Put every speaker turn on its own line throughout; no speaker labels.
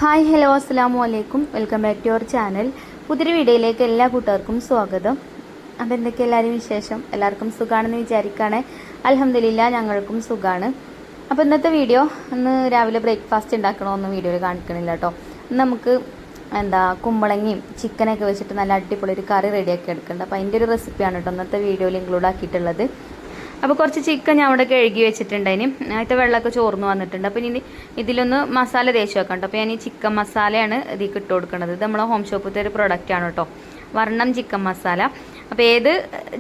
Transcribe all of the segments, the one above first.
Hi hello അസ്സലാമു അലൈക്കും. Welcome back to your channel. പുതിയൊരു വീഡിയോയിലേക്ക് എല്ലാ കൂട്ടുകാർക്കും സ്വാഗതം. അപ്പോൾ എന്തൊക്കെ എല്ലാവരും വിശേഷം? എല്ലാവർക്കും സുഖമാണെന്ന് വിചാരിക്കുകയാണ്. അൽഹംദുലില്ലാ ഞങ്ങൾക്കും സുഖമാണ്. അപ്പോൾ ഇന്നത്തെ വീഡിയോ ഇന്ന് രാവിലെ ബ്രേക്ക്ഫാസ്റ്റ് ഉണ്ടാക്കണമെന്നും വീഡിയോയിൽ കാണിക്കണില്ല കേട്ടോ. നമുക്ക് കുമ്പളങ്ങയും ചിക്കനൊക്കെ വെച്ചിട്ട് നല്ല അടിപൊളി ഒരു കറി റെഡിയാക്കി എടുക്കുന്നുണ്ട്. അപ്പോൾ അതിൻ്റെ ഒരു റെസിപ്പിയാണ് കേട്ടോ ഇന്നത്തെ വീഡിയോയിൽ ഇൻക്ലൂഡ് ആക്കിയിട്ടുള്ളത്. അപ്പോൾ കുറച്ച് ചിക്കൻ ഞാൻ അവിടെ കഴുകി വെച്ചിട്ടുണ്ടായിന്. അതിൻ്റെ വെള്ളമൊക്കെ ചോർന്ന് വന്നിട്ടുണ്ട്. അപ്പോൾ ഇനി ഇതിലൊന്ന് മസാല തേച്ച് വെക്കണ്ട. അപ്പോൾ ഞാൻ ഈ ചിക്കൻ മസാലയാണ് ഇതിലേക്ക് ഇട്ട് കൊടുക്കുന്നത്. ഇത് നമ്മളെ ഹോം ഷോപ്പിലത്തെ ഒരു പ്രൊഡക്റ്റാണ് കേട്ടോ, വർണ്ണം ചിക്കൻ മസാല. അപ്പോൾ ഏത്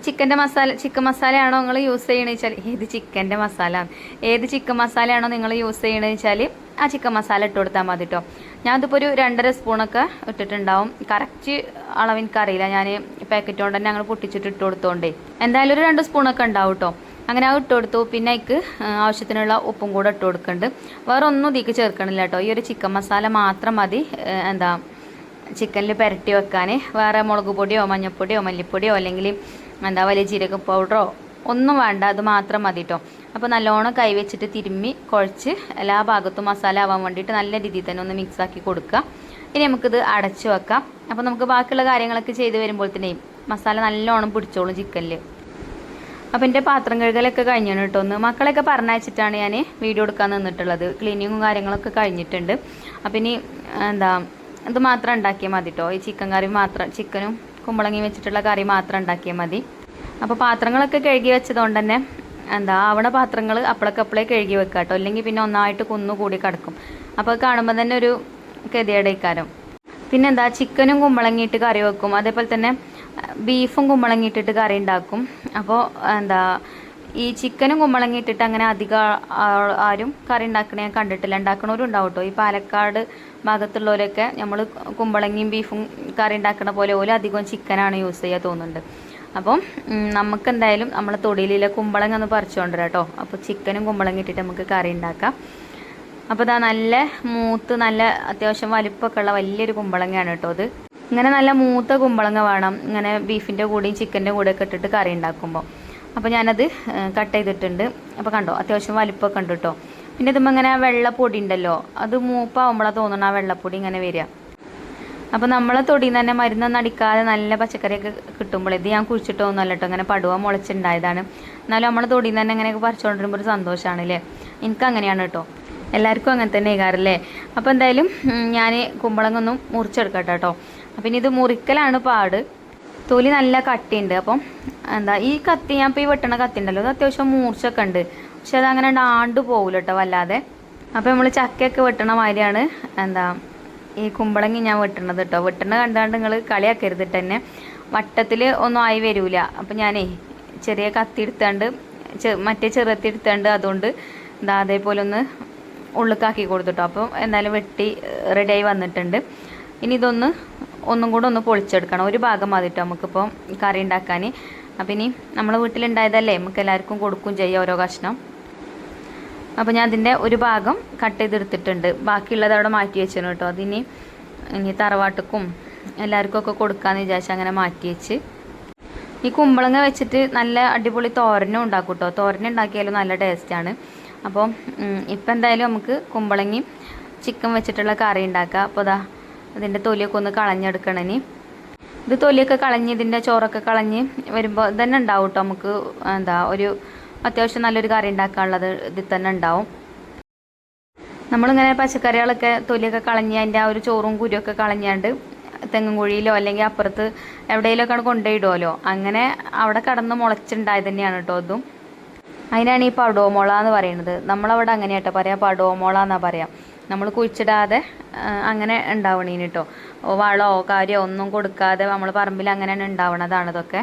ചിക്കൻ മസാലയാണോ നിങ്ങൾ യൂസ് ചെയ്യണമെന്ന് വെച്ചാൽ ഏത് ചിക്കൻ മസാലയാണോ നിങ്ങൾ യൂസ് ചെയ്യണമെന്ന് വെച്ചാൽ ആ ചിക്കൻ മസാല ഇട്ട് കൊടുത്താൽ മതി കേട്ടോ. ഞാനിതിപ്പോൾ ഒരു 2.5 സ്പൂണൊക്കെ ഇട്ടിട്ടുണ്ടാവും. കറക്റ്റ് അളവ് എനിക്കറിയില്ല, ഞാൻ പാക്കറ്റ് കൊണ്ട് തന്നെ ഞങ്ങൾ പൊട്ടിച്ചിട്ട് ഇട്ട് കൊടുത്തോണ്ടേ എന്തായാലും ഒരു 2 സ്പൂണൊക്കെ ഉണ്ടാവും കേട്ടോ. അങ്ങനെ അത് ഇട്ട് കൊടുത്തു. പിന്നെ അതിക്ക് ആവശ്യത്തിനുള്ള ഉപ്പും കൂടെ ഇട്ട് കൊടുക്കുന്നുണ്ട്. വേറെ ഒന്നും ഇതിക്ക് ചേർക്കണില്ല കേട്ടോ. ഈ ഒരു ചിക്കൻ മസാല മാത്രം മതി ചിക്കനിൽ പുരട്ടി വെക്കാൻ. വേറെ മുളക് പൊടിയോ മഞ്ഞൾപ്പൊടിയോ മല്ലിപ്പൊടിയോ അല്ലെങ്കിൽ വലിയ ജീരക പൗഡറോ ഒന്നും വേണ്ട, അത് മാത്രം മതി കേട്ടോ. അപ്പോൾ നല്ലോണം കൈവച്ചിട്ട് തിരുമ്മി കുഴച്ച് എല്ലാ ഭാഗത്തും മസാല ആവാൻ വേണ്ടിയിട്ട് നല്ല രീതിയിൽ തന്നെ ഒന്ന് മിക്സാക്കി കൊടുക്കുക. ഇനി നമുക്കിത് അടച്ചു വെക്കാം. അപ്പോൾ നമുക്ക് ബാക്കിയുള്ള കാര്യങ്ങളൊക്കെ ചെയ്ത് വരുമ്പോഴത്തേനേയും മസാല നല്ലോണം പിടിച്ചോളും ചിക്കനിൽ. അപ്പോൾ എൻ്റെ പാത്രം കഴുകലൊക്കെ കഴിഞ്ഞാണ് കേട്ടോ. ഒന്ന് മക്കളെയൊക്കെ പറഞ്ഞയച്ചിട്ടാണ് ഞാൻ വീഡിയോ എടുക്കാൻ നിന്നിട്ടുള്ളത്. ക്ലീനിങ്ങും കാര്യങ്ങളൊക്കെ കഴിഞ്ഞിട്ടുണ്ട്. അപ്പം ഇനി ഇത് മാത്രം ഉണ്ടാക്കിയാൽ മതി കേട്ടോ. ഈ ചിക്കൻ കറി മാത്രം, ചിക്കനും കുമ്പളങ്ങയും വെച്ചിട്ടുള്ള കറി മാത്രം ഉണ്ടാക്കിയാൽ മതി. അപ്പോൾ പാത്രങ്ങളൊക്കെ കഴുകി വെച്ചതുകൊണ്ട് തന്നെ ആവണ പാത്രങ്ങൾ അപ്പളക്കപ്പളേ കഴുകി വെക്കുക കേട്ടോ. അല്ലെങ്കിൽ പിന്നെ ഒന്നായിട്ട് കുന്നുകൂടി കിടക്കും. അപ്പോൾ കാണുമ്പോൾ തന്നെ ഒരു ഗതികേടേക്കാരം. പിന്നെ ചിക്കനും കുമ്പളങ്ങിയിട്ട് കറി വെക്കും. അതേപോലെ തന്നെ ബീഫും കുമ്പളങ്ങിയിട്ടിട്ട് കറി ഉണ്ടാക്കും. അപ്പോൾ ഈ ചിക്കനും കുമ്പളങ്ങിയിട്ടിട്ട് അങ്ങനെ അധികം ആരും കറി ഉണ്ടാക്കണേ ഞാൻ കണ്ടിട്ടില്ല. ഉണ്ടാക്കണവരും ഉണ്ടാവും കേട്ടോ. ഈ പാലക്കാട് ഭാഗത്തുള്ളവരൊക്കെ നമ്മൾ കുമ്പളങ്ങിയും ബീഫും കറി ഉണ്ടാക്കണ പോലെ അധികം ചിക്കനാണ് യൂസ് ചെയ്യാൻ തോന്നുന്നുണ്ട്. അപ്പം നമുക്ക് എന്തായാലും നമ്മളെ തൊടിയിലെ കുമ്പളങ്ങ ഒന്ന് പറിച്ചുകൊണ്ടുവരാം കേട്ടോ. അപ്പോൾ ചിക്കനും കുമ്പളങ്ങിയിട്ടിട്ട് നമുക്ക് കറി ഉണ്ടാക്കാം. അപ്പോൾ നല്ല മൂത്ത് നല്ല അത്യാവശ്യം വലിപ്പമൊക്കെ ഉള്ള വലിയൊരു കുമ്പളങ്ങയാണ് കേട്ടോ ഇത്. ഇങ്ങനെ നല്ല മൂത്ത കുമ്പളങ്ങ വേണം ഇങ്ങനെ ബീഫിൻ്റെ കൂടെയും ചിക്കൻ്റെ കൂടെയൊക്കെ ഇട്ടിട്ട് കറി ഉണ്ടാക്കുമ്പോൾ. അപ്പോൾ ഞാനത് കട്ട് ചെയ്തിട്ടുണ്ട്. അപ്പോൾ കണ്ടോ അത്യാവശ്യം വലിപ്പമൊക്കെ ഉണ്ട് കേട്ടോ. പിന്നെ ഇതുമ്പോൾ ഇങ്ങനെ വെള്ളപ്പൊടി ഉണ്ടല്ലോ, അത് മൂപ്പാവുമ്പോഴാണ് തോന്നണം ആ വെള്ളപ്പൊടി ഇങ്ങനെ വരിക. അപ്പോൾ നമ്മളെ തൊടിയിൽ നിന്ന് തന്നെ മരുന്നൊന്നും അടിക്കാതെ നല്ല പച്ചക്കറിയൊക്കെ കിട്ടുമ്പോൾ, ഇത് ഞാൻ കുഴിച്ചിട്ടൊന്നുമല്ല കേട്ടോ, ഇങ്ങനെ പടുവ മുളച്ചുണ്ടായതാണ്. എന്നാലും നമ്മളെ തൊടിയിൽ നിന്ന് തന്നെ ഇങ്ങനെയൊക്കെ പറിച്ചുകൊണ്ടിരുമ്പോൾ ഒരു സന്തോഷമാണ് അല്ലേ. എനിക്ക് അങ്ങനെയാണ് കേട്ടോ. എല്ലാവർക്കും അങ്ങനെ തന്നെ കേൾക്കാറില്ലേ. അപ്പോൾ എന്തായാലും ഞാൻ കുമ്പളങ്ങൊന്നും മുറിച്ചെടുക്കട്ടെ കേട്ടോ. അപ്പം ഇനി ഇത് മുറിക്കലാണ് പാട്. തൊലി നല്ല കട്ടിയുണ്ട്. അപ്പം ഈ കത്തി ഞാൻ ഇപ്പോൾ ഈ വെട്ടണ കത്തി ഉണ്ടല്ലോ, അത് അത്യാവശ്യം മൂർച്ചൊക്കെ ഉണ്ട്. പക്ഷെ അതങ്ങനെ ആണ്ട് പോകില്ല കേട്ടോ വല്ലാതെ. അപ്പോൾ നമ്മൾ ചക്കയൊക്കെ വെട്ടണ മാതിരിയാണ് ഈ കുമ്പളങ്ങി ഞാൻ വെട്ടണത് കേട്ടോ. വെട്ടണ കണ്ടാണ്ട് നിങ്ങൾ കളിയാക്കരുതിട്ട് തന്നെ. വട്ടത്തിൽ ഒന്നും ആയി വരില്ല. അപ്പം ഞാനേ ചെറിയ കത്തി എടുത്താണ്ട് മറ്റേ ചെറുത്തി എടുത്താണ്ട് അതുകൊണ്ട് അതേപോലെ ഒന്ന് ഉള്ളിക്കാക്കി കൊടുത്തിട്ടോ. അപ്പോൾ എന്തായാലും വെട്ടി റെഡിയായി വന്നിട്ടുണ്ട്. ഇനി ഒന്നും കൂടെ ഒന്ന് പൊളിച്ചെടുക്കണം. ഒരു ഭാഗം മതിട്ടോ നമുക്കിപ്പോൾ കറി ഉണ്ടാക്കാൻ. അപ്പം ഇനി നമ്മളെ വീട്ടിലുണ്ടായതല്ലേ, നമുക്ക് എല്ലാവർക്കും കൊടുക്കും ചെയ്യാം ഓരോ കഷ്ണം. അപ്പോൾ ഞാൻ അതിൻ്റെ ഒരു ഭാഗം കട്ട് ചെയ്തെടുത്തിട്ടുണ്ട്. ബാക്കിയുള്ളത് അവിടെ മാറ്റി വെച്ചിരുന്നു കേട്ടോ. ഇനി തറവാട്ടുക്കും എല്ലാവർക്കും ഒക്കെ കൊടുക്കാമെന്ന് വിചാരിച്ച് അങ്ങനെ മാറ്റി വെച്ച്. ഈ കുമ്പളങ്ങ വെച്ചിട്ട് നല്ല അടിപൊളി തോരനും ഉണ്ടാക്കും കേട്ടോ. തോരൻ ഉണ്ടാക്കിയാലും നല്ല ടേസ്റ്റാണ്. അപ്പോൾ ഇപ്പം എന്തായാലും നമുക്ക് കുമ്പളങ്ങയും ചിക്കൻ വെച്ചിട്ടുള്ള കറി ഉണ്ടാക്കാം. അപ്പോൾ അതിൻ്റെ തൊലിയൊക്കെ ഒന്ന് കളഞ്ഞെടുക്കണം. ഇനി ഇത് തൊലിയൊക്കെ കളഞ്ഞ് ഇതിൻ്റെ ചോറൊക്കെ കളഞ്ഞ് വരുമ്പോൾ തന്നെ ഉണ്ടാവും കേട്ടോ. നമുക്ക് ഒരു അത്യാവശ്യം നല്ലൊരു കറി ഉണ്ടാക്കാനുള്ളത് ഇതിൽ തന്നെ ഉണ്ടാവും. നമ്മളിങ്ങനെ പച്ചക്കറികളൊക്കെ തൊലിയൊക്കെ കളഞ്ഞ് അതിൻ്റെ ആ ഒരു ചോറും കുരുവൊക്കെ കളഞ്ഞാണ്ട് തെങ്ങും കുഴിയിലോ അല്ലെങ്കിൽ അപ്പുറത്ത് എവിടെയെങ്കിലുമൊക്കെ കൊണ്ടുപോയിടുമല്ലോ, അങ്ങനെ അവിടെ കടന്ന് മുളച്ചുണ്ടായത് തന്നെയാണ് കേട്ടോ ഇതും. അതിനാണ് ഈ പടുവമുള എന്ന് പറയുന്നത്. നമ്മളവിടെ അങ്ങനെയാട്ടോ പറയാം, പടുവമുള എന്നാണ് പറയാം. നമ്മൾ കുഴിച്ചിടാതെ അങ്ങനെ ഉണ്ടാവണീന് കേട്ടോ. വളമോ കാര്യമോ ഒന്നും കൊടുക്കാതെ നമ്മൾ പറമ്പിൽ അങ്ങനെയാണ് ഉണ്ടാവണതാണ് ഇതൊക്കെ.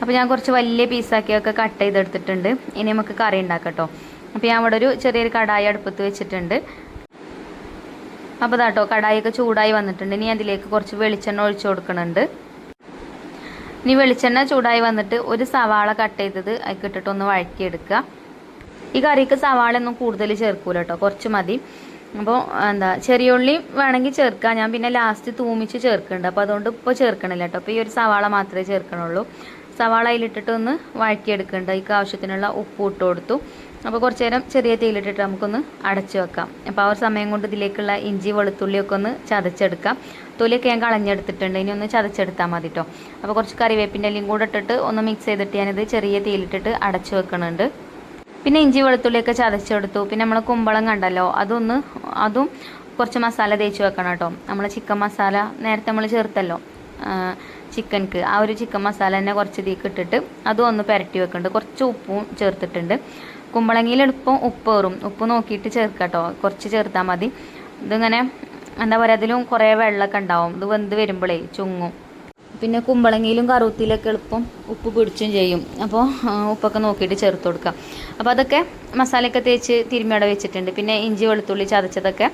അപ്പോൾ ഞാൻ കുറച്ച് വലിയ പീസാക്കിയൊക്കെ കട്ട് ചെയ്തെടുത്തിട്ടുണ്ട്. ഇനി നമുക്ക് കറി ഉണ്ടാക്കാം കേട്ടോ. അപ്പോൾ ഞാൻ ഇവിടെ ഒരു ചെറിയൊരു കടായി അടുപ്പത്ത് വെച്ചിട്ടുണ്ട്. അപ്പോൾ കേട്ടോ കടായിയൊക്കെ ചൂടായി വന്നിട്ടുണ്ട്. ഇനി അതിലേക്ക് കുറച്ച് വെളിച്ചെണ്ണ ഒഴിച്ചു കൊടുക്കുന്നുണ്ട്. ഇനി വെളിച്ചെണ്ണ ചൂടായി വന്നിട്ട് ഒരു സവാള കട്ട് ചെയ്തത് അതിൽ ഇട്ടിട്ട് ഒന്ന് വഴറ്റിയെടുക്കുക. ഈ കറിക്ക് സവാള ഒന്നും കൂടുതൽ ചേർക്കൂല കേട്ടോ, കുറച്ച് മതി. അപ്പോൾ ചെറിയ ഉള്ളി വേണമെങ്കിൽ ചേർക്കാം. ഞാൻ പിന്നെ ലാസ്റ്റ് തൂമിച്ച് ചേർക്കുന്നുണ്ട്. അപ്പോൾ അതുകൊണ്ട് ഇപ്പോൾ ചേർക്കണില്ല കേട്ടോ. അപ്പോൾ ഈ ഒരു സവാള മാത്രമേ ചേർക്കണുള്ളൂ. സവാള അതിലിട്ടിട്ട് ഒന്ന് വഴറ്റിയെടുക്കുന്നുണ്ട്. അതിക്ക് ആവശ്യത്തിനുള്ള ഉപ്പ് ഇട്ട് കൊടുത്തു. അപ്പോൾ കുറച്ച് നേരം ചെറിയ തീയിലിട്ടിട്ട് നമുക്കൊന്ന് അടച്ചു വെക്കാം. അപ്പോൾ ആ ഒരു സമയം കൊണ്ട് ഇതിലേക്കുള്ള ഇഞ്ചി വെളുത്തുള്ളിയൊക്കെ ഒന്ന് ചതച്ചെടുക്കാം. തൊലിയൊക്കെ ഞാൻ കളഞ്ഞെടുത്തിട്ടുണ്ട്. ഇനി ഒന്ന് ചതച്ചെടുത്താൽ മതി കേട്ടോ. അപ്പോൾ കുറച്ച് കറിവേപ്പിൻ്റെ എല്ലാം കൂടെ ഇട്ടിട്ട് ഒന്ന് മിക്സ് ചെയ്തിട്ട് ഞാനിത് ചെറിയ തീയിലിട്ടിട്ട് അടച്ചു വെക്കണുണ്ട്. പിന്നെ ഇഞ്ചി വെളുത്തുള്ളിയൊക്കെ ചതച്ചെടുത്തു. പിന്നെ നമ്മൾ കുമ്പളം കണ്ടല്ലോ, അതും കുറച്ച് മസാല തേച്ച് വെക്കണം കേട്ടോ. നമ്മൾ ചിക്കൻ മസാല നേരത്തെ നമ്മൾ ചേർത്തല്ലോ ചിക്കൻക്ക്, ആ ഒരു ചിക്കൻ മസാല തന്നെ കുറച്ച് തീക്ക് ഇട്ടിട്ട് അതും ഒന്ന് പുരട്ടി വെക്കുന്നുണ്ട്. കുറച്ച് ഉപ്പും ചേർത്തിട്ടുണ്ട്. കുമ്പളങ്ങിയിൽ എളുപ്പം ഉപ്പ് നോക്കിയിട്ട് ചേർക്കാം കേട്ടോ. കുറച്ച് ചേർത്താൽ മതി. ഇതിങ്ങനെ എന്താ പറയുക, അതിലും കുറേ വെള്ളമൊക്കെ ഉണ്ടാവും. ഇത് വെന്ത് വരുമ്പോഴേ ചുങ്ങും. പിന്നെ കുമ്പളങ്ങിയിലും കറുത്തിയിലൊക്കെ എളുപ്പം ഉപ്പ് പിടിച്ചും ചെയ്യും. അപ്പോൾ ഉപ്പൊക്കെ നോക്കിയിട്ട് ചേർത്ത് കൊടുക്കാം. അപ്പോൾ അതൊക്കെ മസാലയൊക്കെ തേച്ച് തിരുമ്മിയുടെ വെച്ചിട്ടുണ്ട്. പിന്നെ ഇഞ്ചി വെളുത്തുള്ളി ചതച്ചതൊക്കെ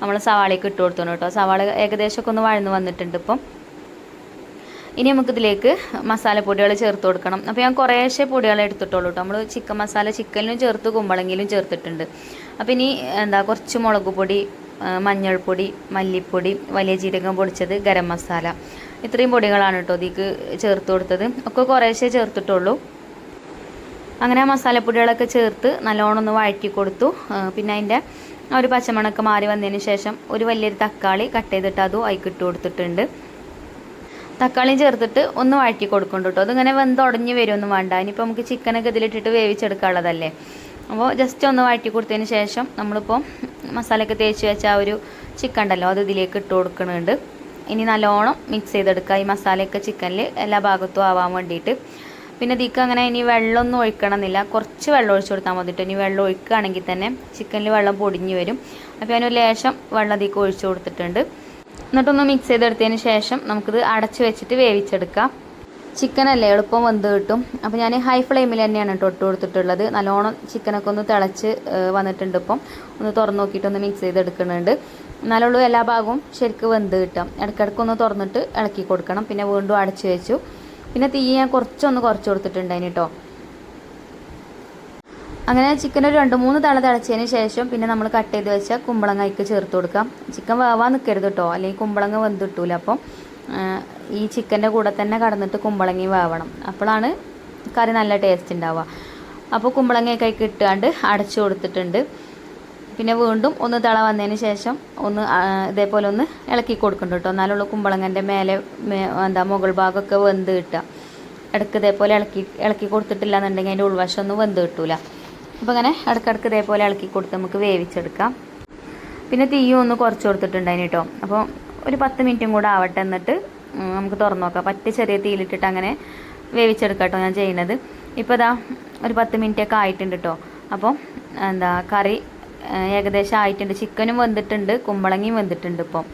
നമ്മൾ സവാളയ്ക്ക് ഇട്ട് കൊടുത്തു കേട്ടോ. സവാള ഏകദേശമൊക്കെ ഒന്ന് വഴന്ന് വന്നിട്ടുണ്ട്. ഇപ്പം ഇനി നമുക്കിതിലേക്ക് മസാലപ്പൊടികൾ ചേർത്ത് കൊടുക്കണം. അപ്പോൾ ഞാൻ കുറേശ്ശെ പൊടികൾ എടുത്തിട്ടുള്ളൂ കേട്ടോ. നമ്മൾ ചിക്കൻ മസാല ചിക്കനിലും ചേർത്ത് കുമ്പളങ്ങിയിലും ചേർത്തിട്ടുണ്ട്. അപ്പോൾ ഇനി കുറച്ച് മുളക് പൊടി, മഞ്ഞൾപ്പൊടി, മല്ലിപ്പൊടി, വലിയ ജീരകം പൊടിച്ചത്, ഗരം മസാല, ഇത്രയും പൊടികളാണ് കേട്ടോ ഇതിക്ക് ചേർത്ത് കൊടുത്തത്. ഒക്കെ കുറേശ്ശെ ചേർത്തിട്ടുള്ളൂ. അങ്ങനെ മസാലപ്പൊടികളൊക്കെ ചേർത്ത് നല്ലോണം ഒന്ന് വഴറ്റി കൊടുത്തു. പിന്നെ അതിൻ്റെ ഒരു പച്ചമണമൊക്കെ മാറി വന്നതിന് ശേഷം ഒരു വലിയൊരു തക്കാളി കട്ട് ചെയ്തിട്ട് അതും അതിക്കിട്ട് കൊടുത്തിട്ടുണ്ട്. തക്കാളിയും ചേർത്തിട്ട് ഒന്ന് വഴറ്റി കൊടുക്കുന്നുണ്ട് കേട്ടോ. അതിങ്ങനെ വെന്തുടഞ്ഞ് വരുമൊന്നും വേണ്ട. ഇനിയിപ്പോൾ നമുക്ക് ചിക്കനൊക്കെ ഇതിലിട്ടിട്ട് വേവിച്ചെടുക്കാനുള്ളതല്ലേ. അപ്പോൾ ജസ്റ്റ് ഒന്ന് വഴറ്റി കൊടുത്തതിന് ശേഷം നമ്മളിപ്പോൾ മസാലയൊക്കെ തേച്ച് വെച്ച ആ ഒരു ചിക്കൻ ഉണ്ടല്ലോ, അത് ഇതിലേക്ക് ഇട്ട് കൊടുക്കുന്നുണ്ട്. ഇനി നല്ലോണം മിക്സ് ചെയ്തെടുക്കുക ഈ മസാലയൊക്കെ ചിക്കനിൽ എല്ലാ ഭാഗത്തും ആവാൻ വേണ്ടിയിട്ട്. പിന്നെ ഇതിക്ക് അങ്ങനെ ഇനി വെള്ളമൊന്നും ഒഴിക്കണമെന്നില്ല. കുറച്ച് വെള്ളം ഒഴിച്ച് കൊടുത്താൽ മതിട്ടോ. ഇനി വെള്ളം ഒഴിക്കുകയാണെങ്കിൽ തന്നെ ചിക്കനിൽ വെള്ളം പൊടിഞ്ഞ് വരും. അപ്പോൾ ഞാനൊരു ലേശം വെള്ളം ഇതിക്ക് ഒഴിച്ച് കൊടുത്തിട്ടുണ്ട്. എന്നിട്ടൊന്ന് മിക്സ് ചെയ്തെടുത്തതിന് ശേഷം നമുക്കിത് അടച്ച് വെച്ചിട്ട് വേവിച്ചെടുക്കാം. ചിക്കനല്ലേ എളുപ്പം വെന്ത് കിട്ടും. അപ്പോൾ ഞാൻ ഹൈ ഫ്ലെയിമിൽ തന്നെയാണ് ഇട്ട് കൊടുത്തിട്ടുള്ളത്. നല്ലോണം ചിക്കനൊക്കെ ഒന്ന് തിളച്ച് വന്നിട്ടുണ്ട്. ഇപ്പം ഒന്ന് തുറന്ന് നോക്കിയിട്ടൊന്ന് മിക്സ് ചെയ്തെടുക്കുന്നുണ്ട്. എന്നാലുള്ളൂ എല്ലാ ഭാഗവും ശരിക്കും വെന്ത് കിട്ടാം. ഇടയ്ക്കിടയ്ക്കൊന്ന് തുറന്നിട്ട് ഇളക്കി കൊടുക്കണം. പിന്നെ വീണ്ടും അടച്ച് വെച്ചു. പിന്നെ തീ ഞാൻ കുറച്ച് കൊടുത്തിട്ടുണ്ടായിന് കേട്ടോ. അങ്ങനെ ചിക്കൻ ഒരു 2-3 തള തിളച്ചതിന് ശേഷം പിന്നെ നമ്മൾ കട്ട് ചെയ്ത് വെച്ച കുമ്പളങ്ങയ്ക്ക് ചേർത്ത് കൊടുക്കാം. ചിക്കൻ വേവാൻ നിൽക്കരുത് കേട്ടോ, അല്ലെങ്കിൽ കുമ്പളങ്ങ വെന്ത് കിട്ടൂല. അപ്പം ഈ ചിക്കൻ്റെ കൂടെ തന്നെ കടന്നിട്ട് കുമ്പളങ്ങി വേവണം. അപ്പോഴാണ് കറി നല്ല ടേസ്റ്റ് ഉണ്ടാവുക. അപ്പോൾ കുമ്പളങ്ങയൊക്കെ ഇട്ടാണ്ട് അടച്ചു കൊടുത്തിട്ടുണ്ട്. പിന്നെ വീണ്ടും ഒന്ന് തിള വന്നതിന് ശേഷം ഒന്ന് ഇതേപോലെ ഒന്ന് ഇളക്കി കൊടുക്കുന്നുണ്ട് കേട്ടോ. എന്നാലുള്ള കുമ്പളങ്ങൻ്റെ മേലെ മുകൾ ഭാഗമൊക്കെ വെന്ത് കിട്ടുക. ഇടയ്ക്ക് ഇതേപോലെ ഇളക്കി കൊടുത്തിട്ടില്ല എന്നുണ്ടെങ്കിൽ അതിൻ്റെ ഉൾവശം ഒന്നും വെന്ത് കിട്ടൂല. അപ്പോൾ അങ്ങനെ ഇടയ്ക്കിടയ്ക്ക് ഇതേപോലെ ഇളക്കി കൊടുത്ത് നമുക്ക് വേവിച്ചെടുക്കാം. പിന്നെ തീയും ഒന്ന് കുറച്ച് കൊടുത്തിട്ടുണ്ടായിന് കേട്ടോ. അപ്പോൾ ഒരു 10 മിനിറ്റും കൂടെ ആവട്ടെ, എന്നിട്ട് നമുക്ക് തുറന്നു നോക്കാം. പറ്റി ചെറിയ തീയിലിട്ടിട്ട് അങ്ങനെ വേവിച്ചെടുക്കാം കേട്ടോ ഞാൻ ചെയ്യുന്നത്. ഇപ്പോൾ ഇതാ ഒരു 10 മിനിറ്റൊക്കെ ആയിട്ടുണ്ട് കേട്ടോ. അപ്പോൾ കറി ഏകദേശം ആയിട്ടുണ്ട്. ചിക്കനും വെന്തിട്ടുണ്ട്, കുമ്പളങ്ങിയും വെന്തിട്ടുണ്ട് ഇപ്പം.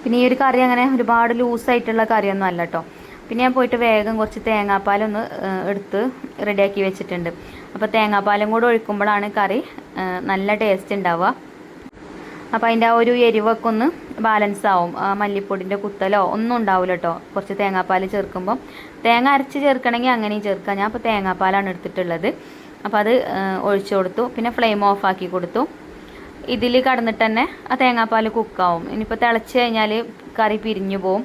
പിന്നെ ഈ ഒരു കറി അങ്ങനെ ഒരുപാട് ലൂസായിട്ടുള്ള കറിയൊന്നും അല്ല കേട്ടോ. പിന്നെ ഞാൻ പോയിട്ട് വേഗം കുറച്ച് തേങ്ങാപ്പാലൊന്ന് എടുത്ത് റെഡിയാക്കി വെച്ചിട്ടുണ്ട്. അപ്പോൾ തേങ്ങാപ്പാലും കൂടെ ഒഴിക്കുമ്പോഴാണ് കറി നല്ല ടേസ്റ്റ് ഉണ്ടാവുക. അപ്പോൾ അതിൻ്റെ ആ ഒരു എരിവൊക്കെ ഒന്ന് ബാലൻസ് ആവും. മല്ലിപ്പൊടിൻ്റെ കുത്തലോ ഒന്നും ഉണ്ടാവില്ല കേട്ടോ കുറച്ച് തേങ്ങാപ്പാൽ ചേർക്കുമ്പം. തേങ്ങ അരച്ച് ചേർക്കണമെങ്കിൽ അങ്ങനെയും ചേർക്കാം. ഞാൻ ഇപ്പോൾ തേങ്ങാപ്പാലാണ് എടുത്തിട്ടുള്ളത്. അപ്പോൾ അത് ഒഴിച്ചു കൊടുത്തു. പിന്നെ ഫ്ലെയിം ഓഫാക്കി കൊടുത്തു. ഇതിൽ കടന്നിട്ട് തന്നെ ആ തേങ്ങാപ്പാൽ കുക്കാവും. ഇനിയിപ്പോൾ തിളച്ച് കഴിഞ്ഞാൽ കറി പിരിഞ്ഞു പോവും.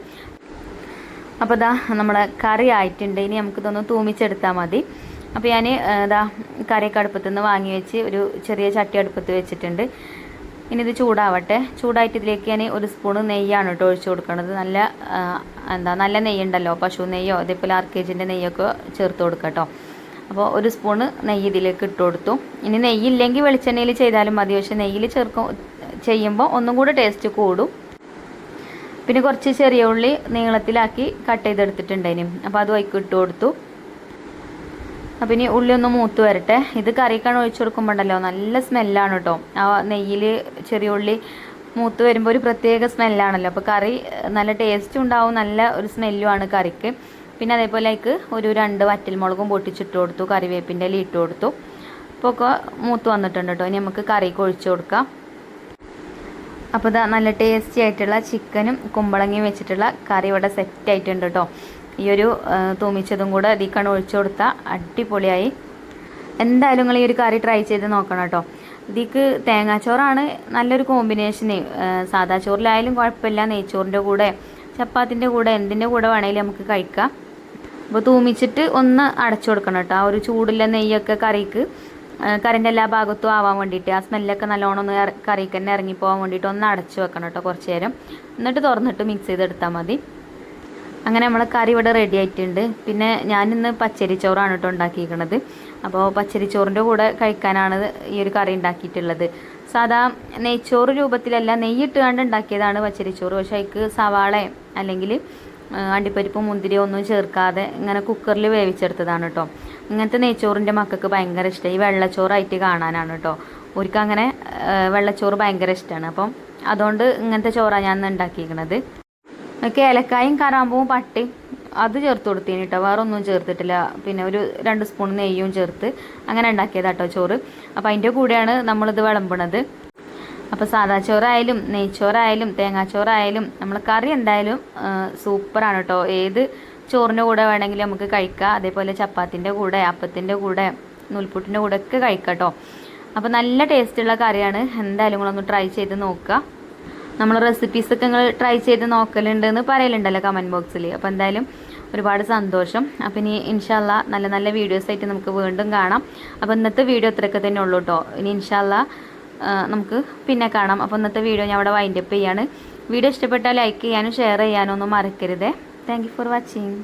അപ്പോൾ ഇതാ നമ്മുടെ കറി ആയിട്ടുണ്ട്. ഇനി നമുക്കിതൊന്ന് തൂമിച്ചെടുത്താൽ മതി. അപ്പോൾ ഞാൻ കറിയൊക്കെ അടുപ്പത്തു നിന്ന് വാങ്ങി വെച്ച് ഒരു ചെറിയ ചട്ടി അടുപ്പത്ത് വെച്ചിട്ടുണ്ട്. ഇനി ഇത് ചൂടാവട്ടെ. ചൂടായിട്ട് ഇതിലേക്ക് ഞാൻ 1 സ്പൂണ് നെയ്യാണ് കേട്ടോ ഒഴിച്ചു കൊടുക്കുന്നത്. നല്ല നെയ്യുണ്ടല്ലോ, പശു നെയ്യോ അതേപോലെ RKG നെയ്യൊക്കെ ചേർത്ത് കൊടുക്കാം കേട്ടോ. അപ്പോൾ 1 സ്പൂണ് നെയ്യ് ഇതിലേക്ക് ഇട്ട് കൊടുത്തു. ഇനി നെയ്യില്ലെങ്കിൽ വെളിച്ചെണ്ണയിൽ ചെയ്താലും മതി. പക്ഷേ നെയ്യിൽ ചെയ്യുമ്പോൾ ഒന്നും കൂടെ ടേസ്റ്റ് കൂടും. പിന്നെ കുറച്ച് ചെറിയ ഉള്ളി നീളത്തിലാക്കി കട്ട് ചെയ്തെടുത്തിട്ടുണ്ടായിന്. അപ്പോൾ അതും അതിലേക്ക് ഇട്ട് കൊടുത്തു. അപ്പം ഇനി ഉള്ളി ഒന്ന് മൂത്ത് വരട്ടെ. ഇത് കറിക്കാണ് ഒഴിച്ചു കൊടുക്കുമ്പോണ്ടല്ലോ നല്ല സ്മെല്ലാണ് കേട്ടോ. ആ നെയ്യിൽ ചെറിയ ഉള്ളി മൂത്ത് വരുമ്പോൾ ഒരു പ്രത്യേക സ്മെല്ലാണല്ലോ. അപ്പോൾ കറി നല്ല ടേസ്റ്റും ഉണ്ടാവും, നല്ല ഒരു സ്മെല്ലുമാണ് കറിക്ക്. പിന്നെ അതേപോലെ അതിലേക്ക് ഒരു 2 വറ്റൽമുളകും പൊട്ടിച്ചിട്ട് കൊടുത്തു. കറിവേപ്പിൻ്റെ ഇല ഇട്ട് കൊടുത്തു. അപ്പോൾ ഒക്കെ മൂത്ത് വന്നിട്ടുണ്ട് കേട്ടോ. ഇനി നമുക്ക് കറിക്ക് ഒഴിച്ചു കൊടുക്കാം. അപ്പോൾ ഇതാ നല്ല ടേസ്റ്റി ആയിട്ടുള്ള ചിക്കനും കുമ്പളങ്ങയും വെച്ചിട്ടുള്ള കറി ഇവിടെ സെറ്റായിട്ടുണ്ട് കേട്ടോ. ഈ ഒരു തൂമിച്ചതും കൂടെ അതിലേക്കാണ് ഒഴിച്ചു കൊടുത്താൽ അടിപൊളിയായി. എന്തായാലും നിങ്ങൾ ഈ ഒരു കറി ട്രൈ ചെയ്ത് നോക്കണം കേട്ടോ. ഇതിക്ക് തേങ്ങാച്ചോറാണ് നല്ലൊരു കോമ്പിനേഷന്. സാദാ ചോറിലായാലും കുഴപ്പമില്ല, നെയ്ച്ചോറിൻ്റെ കൂടെ ചപ്പാത്തിൻ്റെ കൂടെ എന്തിൻ്റെ കൂടെ വേണമെങ്കിലും നമുക്ക് കഴിക്കാം. അപ്പോൾ തൂമിച്ചിട്ട് ഒന്ന് അടച്ചു കൊടുക്കണം കേട്ടോ. ആ ഒരു ചൂടുള്ള നെയ്യൊക്കെ കറിൻ്റെ എല്ലാ ഭാഗത്തും ആവാൻ വേണ്ടിയിട്ട്, ആ സ്മെല്ലൊക്കെ നല്ലോണം ഒന്ന് കറിക്ക് തന്നെ ഇറങ്ങിപ്പോകാൻ വേണ്ടിയിട്ട് ഒന്ന് അടച്ചു വെക്കണം കേട്ടോ കുറച്ച് നേരം. എന്നിട്ട് തുറന്നിട്ട് മിക്സ് ചെയ്തെടുത്താൽ മതി. അങ്ങനെ നമ്മളെ കറി ഇവിടെ റെഡി ആയിട്ടുണ്ട്. പിന്നെ ഞാനിന്ന് പച്ചരിച്ചോറാണ് കേട്ടോ ഉണ്ടാക്കിയിരിക്കുന്നത്. അപ്പോൾ പച്ചരിച്ചോറിൻ്റെ കൂടെ കഴിക്കാനാണ് ഈ ഒരു കറി ഉണ്ടാക്കിയിട്ടുള്ളത്. സാധാ നെയ്ച്ചോറ് രൂപത്തിലല്ല, നെയ്യിട്ട് കണ്ട് ഉണ്ടാക്കിയതാണ് പച്ചരിച്ചോറ്. പക്ഷേ അതിക്ക് സവാള അല്ലെങ്കിൽ അണ്ടിപ്പരിപ്പും മുന്തിരിയോ ഒന്നും ചേർക്കാതെ ഇങ്ങനെ കുക്കറിൽ വേവിച്ചെടുത്തതാണ് കേട്ടോ. ഇങ്ങനത്തെ നെയ്ച്ചോറിൻ്റെ മക്കൾക്ക് ഭയങ്കര ഇഷ്ടം. ഈ വെള്ളച്ചോറായിട്ട് കാണാനാണ് കേട്ടോ. ഒരിക്കൽ അങ്ങനെ വെള്ളച്ചോറ് ഭയങ്കര ഇഷ്ടമാണ്. അപ്പം അതുകൊണ്ട് ഇങ്ങനത്തെ ചോറാണ് ഞാൻ ഉണ്ടാക്കിയിരിക്കുന്നത്. ഏലക്കായും കറാമ്പൂവും പട്ടയും അത് ചേർത്ത് കൊടുത്തിന് കേട്ടോ, വേറെ ഒന്നും ചേർത്തിട്ടില്ല. പിന്നെ ഒരു 2 സ്പൂൺ നെയ്യും ചേർത്ത് അങ്ങനെ ഉണ്ടാക്കിയതാട്ടോ ചോറ്. അപ്പോൾ അതിൻ്റെ കൂടെയാണ് നമ്മളിത് വിളമ്പണത്. അപ്പോൾ സാദാ ചോറായാലും നെയ്ച്ചോറായാലും തേങ്ങാച്ചോറായാലും നമ്മൾ കറി എന്തായാലും സൂപ്പറാണ് കേട്ടോ. ഏത് ചോറിൻ്റെ കൂടെ വേണമെങ്കിലും നമുക്ക് കഴിക്കാം. അതേപോലെ ചപ്പാത്തിൻ്റെ കൂടെ, അപ്പത്തിൻ്റെ കൂടെ, നൂൽപുട്ടിൻ്റെ കൂടെ ഒക്കെ കഴിക്കാം കേട്ടോ. അപ്പോൾ നല്ല ടേസ്റ്റുള്ള കറിയാണ്. എന്തായാലും നിങ്ങളൊന്ന് ട്രൈ ചെയ്ത് നോക്കുക. നമ്മൾ റെസിപ്പീസൊക്കെ നിങ്ങൾ ട്രൈ ചെയ്ത് നോക്കലുണ്ടെന്ന് പറയലുണ്ടല്ലോ കമൻറ്റ് ബോക്സിൽ. അപ്പോൾ എന്തായാലും ഒരുപാട് സന്തോഷം. അപ്പോൾ ഇനി ഇൻഷാല്ലാ നല്ല നല്ല വീഡിയോസായിട്ട് നമുക്ക് വീണ്ടും കാണാം. അപ്പോൾ ഇന്നത്തെ വീഡിയോ ഇത്രയൊക്കെ തന്നെ ഉള്ളൂ കേട്ടോ. ഇനി ഇൻഷാല്ലാ നമുക്ക് പിന്നെ കാണാം. അപ്പോൾ ഇന്നത്തെ വീഡിയോ ഞാൻ അവിടെ വൈൻഡപ്പ് ചെയ്യാണ്. വീഡിയോ ഇഷ്ടപ്പെട്ടാൽ ലൈക്ക് ചെയ്യാനും ഷെയർ ചെയ്യാനും ഒന്നും മറക്കരുതേ. Thank you for watching.